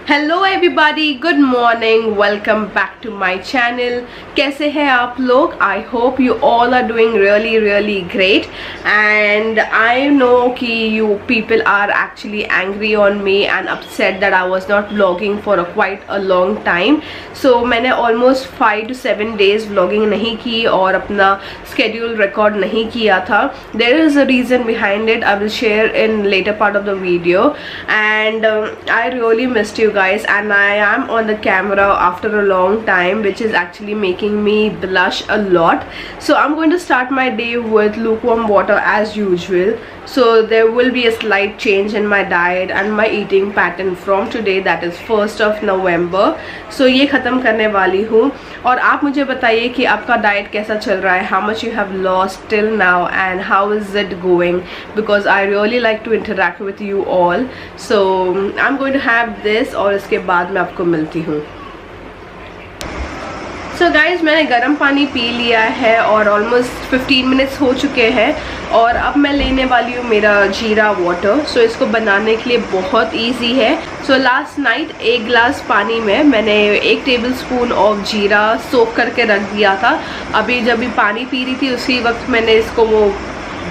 Hello everybody, good morning, welcome back to my channel. कैसे हैं आप लोग? I hope you all are doing really great and I know कि you people are actually angry on me and upset that I was not vlogging for quite a long time. So मैंने almost 5 to 7 days vlogging नहीं की और अपना schedule record नहीं किया था। There is a reason behind it, I will share in later part of the video and I really missed you guys and I am on the camera after a long time, which is actually making me blush a lot. So I'm going to start my day with lukewarm water as usual. So there will be a slight change in my diet and my eating pattern from today, that is 1st of November. So ये ख़त्म करने वाली हूँ और आप मुझे बताइए कि आपका डाइट कैसा चल रहा है, how much you have lost till now and how is it going, because I really like to interact with you all. So I'm going to have this और इसके बाद मैं आपको मिलती हूँ। सो गाइज, मैंने गर्म पानी पी लिया है और ऑलमोस्ट 15 मिनट्स हो चुके हैं और अब मैं लेने वाली हूँ मेरा जीरा वाटर। सो इसको बनाने के लिए बहुत इजी है। सो लास्ट नाइट 1 गिलास पानी में मैंने 1 टेबलस्पून ऑफ जीरा सोक करके रख दिया था। अभी जब भी पानी पी रही थी उसी वक्त मैंने इसको वो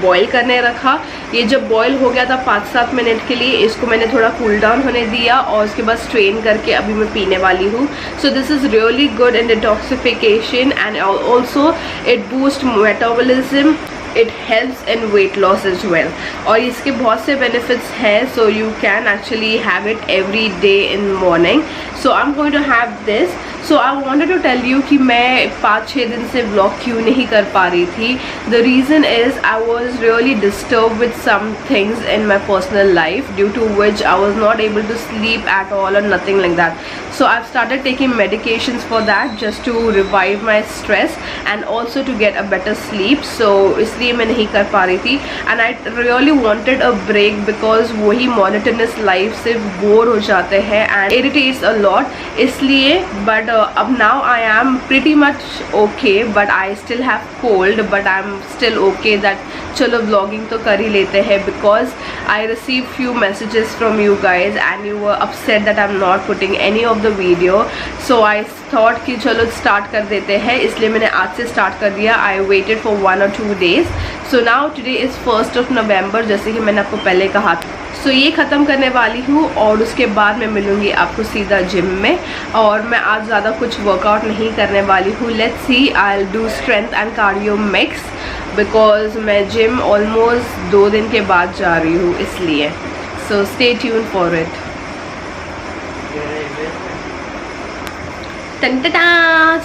बॉईल करने रखा। ये जब बॉईल हो गया था 5-7 मिनट के लिए, इसको मैंने थोड़ा कूल डाउन होने दिया और उसके बाद स्ट्रेन करके अभी मैं पीने वाली हूँ। So this is really good in detoxification and also it boost metabolism, it helps in weight loss as well. और इसके बहुत से बेनिफिट्स हैं, so you can actually have it every day in morning. So I am going to have this. So I wanted to tell you कि मैं 5-6 दिन से vlog क्यों नहीं कर पा रही थी। The reason is I was really disturb with some things in my personal life due to which I was not able to sleep at all और nothing like that. So I've started taking medications for that just to revive my stress and also to get a better sleep. So इसलिए मैं नहीं कर पा रही थी and I really wanted a break because वही monotonous life से bore हो जाते हैं and irritates a lot. इसलिए but अब now I am pretty much okay, but I still have cold, but I'm still okay that चलो vlogging तो कर ही लेते हैं because I received few messages from you guys and you were upset that I'm not putting any of the video. So I thought कि चलो start कर देते हैं, इसलिए मैंने आज से start कर दिया। I waited for 1 or 2 days. So now today is 1st of November, जैसे कि मैंने आपको पहले कहा था। सो ये ख़त्म करने वाली हूँ और उसके बाद मैं मिलूँगी आपको सीधा जिम में। और मैं आज ज़्यादा कुछ वर्कआउट नहीं करने वाली हूँ। Let's see, I will do strength and cardio mix because मैं जिम ऑलमोस्ट 2 दिन के बाद जा रही हूँ, इसलिए। So stay tune for it.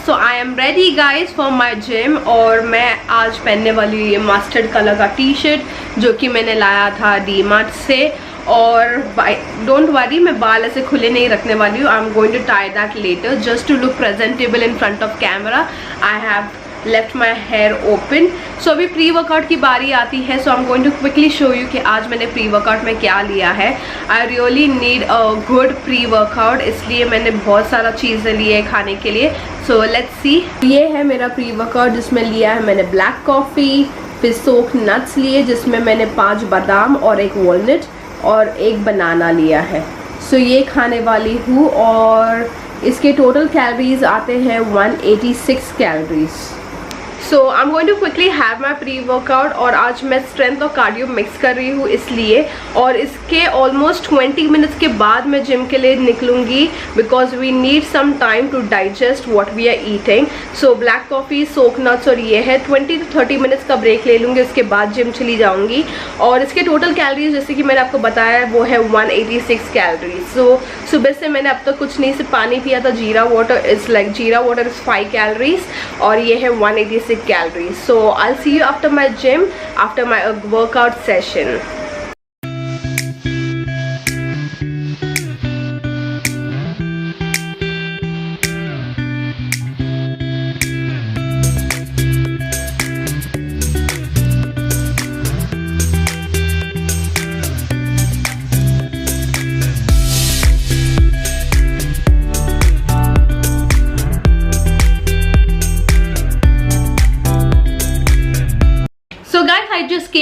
So I am ready guys for my gym और मैं आज पहनने वाली हूँ ये मस्टर्ड कलर का टी शर्ट जो कि मैंने लाया था डीमार्ट से। और डोंट वरी, मैं बाल ऐसे खुले नहीं रखने वाली हूँ। I am going to tie that later just to look presentable in front of camera. I have left my hair open. So अभी प्री वर्कआउट की बारी आती है। So I am going to quickly show you कि आज मैंने pre workout में क्या लिया है। I really need a good pre workout, इसलिए मैंने बहुत सारा चीज़ें ली है खाने के लिए। So let's see. ये है मेरा प्री वर्कआउट जिसमें लिया है मैंने ब्लैक कॉफ़ी, फिर सोक नट्स लिए जिसमें मैंने 5 बादाम और 1 वॉलनट और 1 बनाना लिया है। सो ये खाने वाली हूँ और इसके टोटल कैलोरीज आते हैं 186 calories. So I am going to quickly have my pre workout और आज मैं स्ट्रेंथ और कार्डियो मिक्स कर रही हूँ इसलिए। और इसके ऑलमोस्ट 20 मिनट्स के बाद मैं जिम के लिए निकलूँगी because we need some time to digest what we are eating. So black coffee, soak nuts और ये है। 20 to 30 मिनट्स का ब्रेक ले लूँगी, उसके बाद जिम चली जाऊँगी। और इसके टोटल कैलोरीज जैसे कि मैंने आपको बताया वो है 186 कैलोरीज। सो सुबह से मैंने अब तक कुछ नहीं, सिर्फ पानी पिया था। जीरा वाटर इज़ 5 कैलोरीज और ये है 186 calories. So I'll see you after my gym, after my workout session.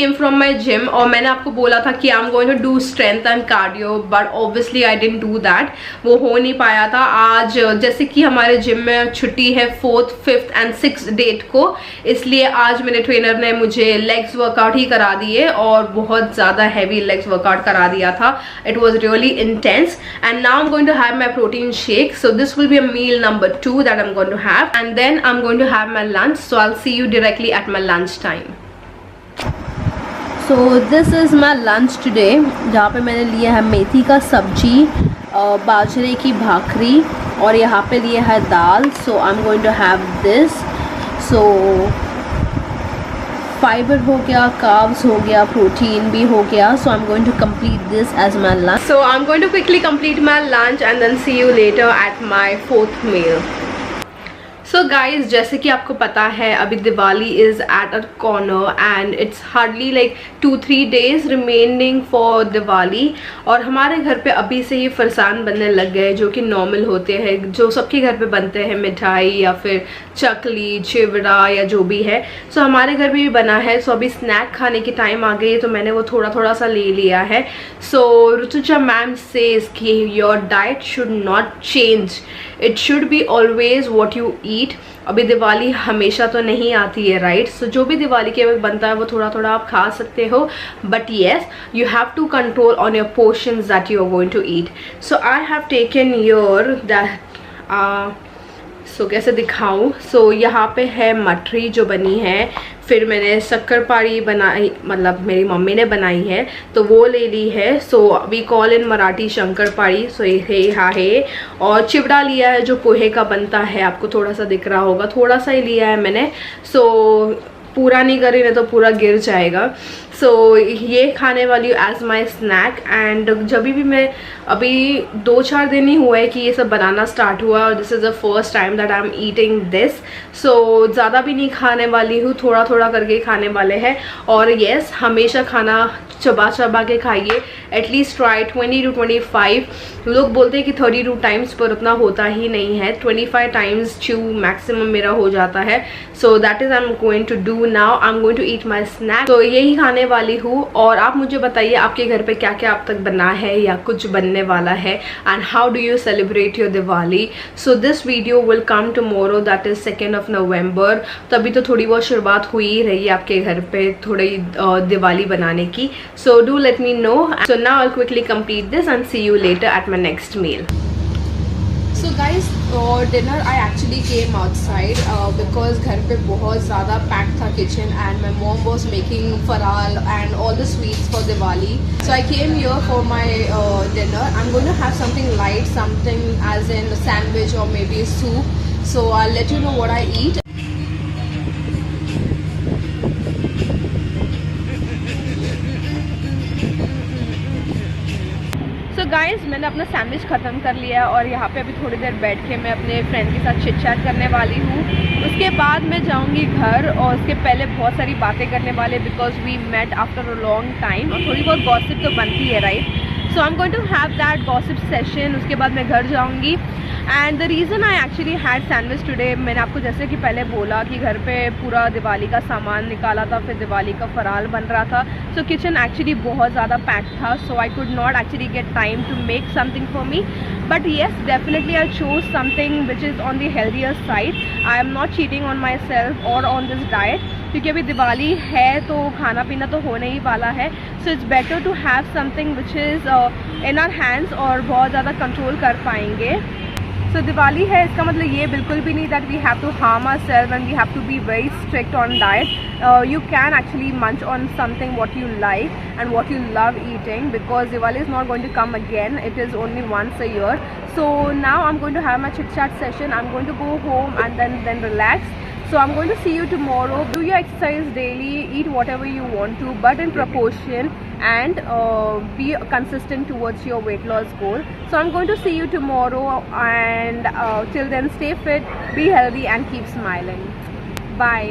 Came from my gym और मैंने आपको बोला था कि I am going to do strength and cardio, but obviously I didn't do that, वो हो नहीं पाया था। आज जैसे कि हमारे जिम में छुट्टी है 4th, 5th and 6th date को, इसलिए आज मेरे ट्रेनर ने मुझे लेग्स वर्कआउट ही करा दिए और बहुत ज़्यादा हैवी लेग्स वर्कआउट करा दिया था। It was really intense and now I am going to have my protein shake, so this will be a meal number 2 that I am going to have and then I am going to have my lunch, so I will see you directly at my lunch time. So this is my lunch today, जहाँ पे मैंने लिया है मेथी का सब्जी, बाजरे की भाखरी और यहाँ पे लिया है दाल। So I am going to have this. So fibre हो गया, कार्ब्स हो गया, प्रोटीन भी हो गया। So I am going to complete this as my lunch. So I am going to quickly complete my lunch and then see you later at my 4th meal. So guys, जैसे कि आपको पता है अभी Diwali is at a corner and it's hardly like 2-3 days remaining for Diwali, और हमारे घर पे अभी से ही फरसान बनने लग गए जो कि नॉर्मल होते हैं, जो सबके घर पे बनते हैं, मिठाई या फिर चकली, चिवड़ा या जो भी है। सो हमारे घर भी बना है। सो अभी स्नैक खाने की टाइम आ गई है तो मैंने वो थोड़ा थोड़ा सा ले लिया है। सो ऋतुजा मैम सेज कि your diet should not change, it should be always what you eat. अभी दिवाली हमेशा तो नहीं आती है, राइट? सो जो भी दिवाली के वक्त बनता है वो थोड़ा थोड़ा आप खा सकते हो, but yes you have to control on your portions that you are going to eat. So I have taken your that, so कैसे दिखाऊं? सो यहाँ पे है मठरी जो बनी है, फिर मैंने शक्करपारी बनाई, मतलब मेरी मम्मी ने बनाई है तो वो ले ली है। So we call in Marathi shankarpali. So ये यहाँ है, और चिवड़ा लिया है जो पोहे का बनता है, आपको थोड़ा सा दिख रहा होगा, थोड़ा सा ही लिया है मैंने। सो पूरा नहीं करी नहीं तो पूरा गिर जाएगा। सो ये खाने वाली हूँ एज माई स्नैक। एंड जब भी मैं अभी 2-4 दिन ही हुआ है कि ये सब बनाना स्टार्ट हुआ, और this is the first time that I am eating this. So ज़्यादा भी नहीं खाने वाली हूँ, थोड़ा थोड़ा करके खाने वाले हैं। और येस, हमेशा खाना चबा चबा के खाइए, एटलीस्ट ट्राई 20 to 25। लोग बोलते हैं कि 32 टाइम्स, पर उतना होता ही नहीं है, 25 टाइम्स च्यू मैक्सिमम मेरा हो जाता है। So that is I am going to do now. I am going to eat my snack. तो यही खाने वाली हूँ, और आप मुझे बताइए आपके घर पे क्या क्या अब तक बना है या कुछ बनने वाला है, and how do you celebrate your Diwali. So this video will come tomorrow, that is 2nd of November। तभी तो थोड़ी बहुत शुरुआत हुई ही रही है आपके घर पे थोड़ी दिवाली बनाने की। So do let me know. So now I quickly complete this and see you later at my next meal. So guys, dinner I actually came outside because घर पे बहुत ज़्यादा पैक था kitchen, and my mom was making faral and all the sweets for Diwali. So I came here for my dinner. I am going to have something light, something as in sandwich और may be soup. So I let you know what I eat. So guys, मैंने अपना sandwich ख़त्म कर लिया है और यहाँ पे अभी थोड़ी देर बैठ के मैं अपने फ्रेंड के साथ चिट चैट करने वाली हूँ। उसके बाद मैं जाऊँगी घर, और उसके पहले बहुत सारी बातें करने वाले, because we met after a long time, और थोड़ी बहुत गॉसिप तो बनती है, right? So I am going to have that gossip session. उसके बाद मैं घर जाऊँगी। And the reason I actually had sandwich today, मैंने आपको जैसे कि पहले बोला कि घर पे पूरा दिवाली का सामान निकाला था, फिर दिवाली का फराल बन रहा था। सो किचन एक्चुअली बहुत ज़्यादा पैक्ड था, so I could not actually get time to make something for me. But yes, definitely I choose something which is on the healthier side. I am not cheating on myself और on this diet, क्योंकि अभी दिवाली है तो खाना पीना तो होने ही वाला है। So it's better to have something which is in our hands और बहुत ज़्यादा कंट्रोल कर पाएंगे। सो दिवाली है, इसका मतलब ये बिल्कुल भी नहीं that we have to harm our self and we have to be very strict on diet. You can actually munch on something what you like and what you love eating, because Diwali is not going to come again, it is only once a year. So now I'm going to have my chit chat session. I'm going to go home and then relax. So I'm going to see you tomorrow. Do your exercise daily, eat whatever you want to, but in proportion, and be consistent towards your weight loss goal. So I'm going to see you tomorrow, and till then stay fit, be healthy and keep smiling. Bye.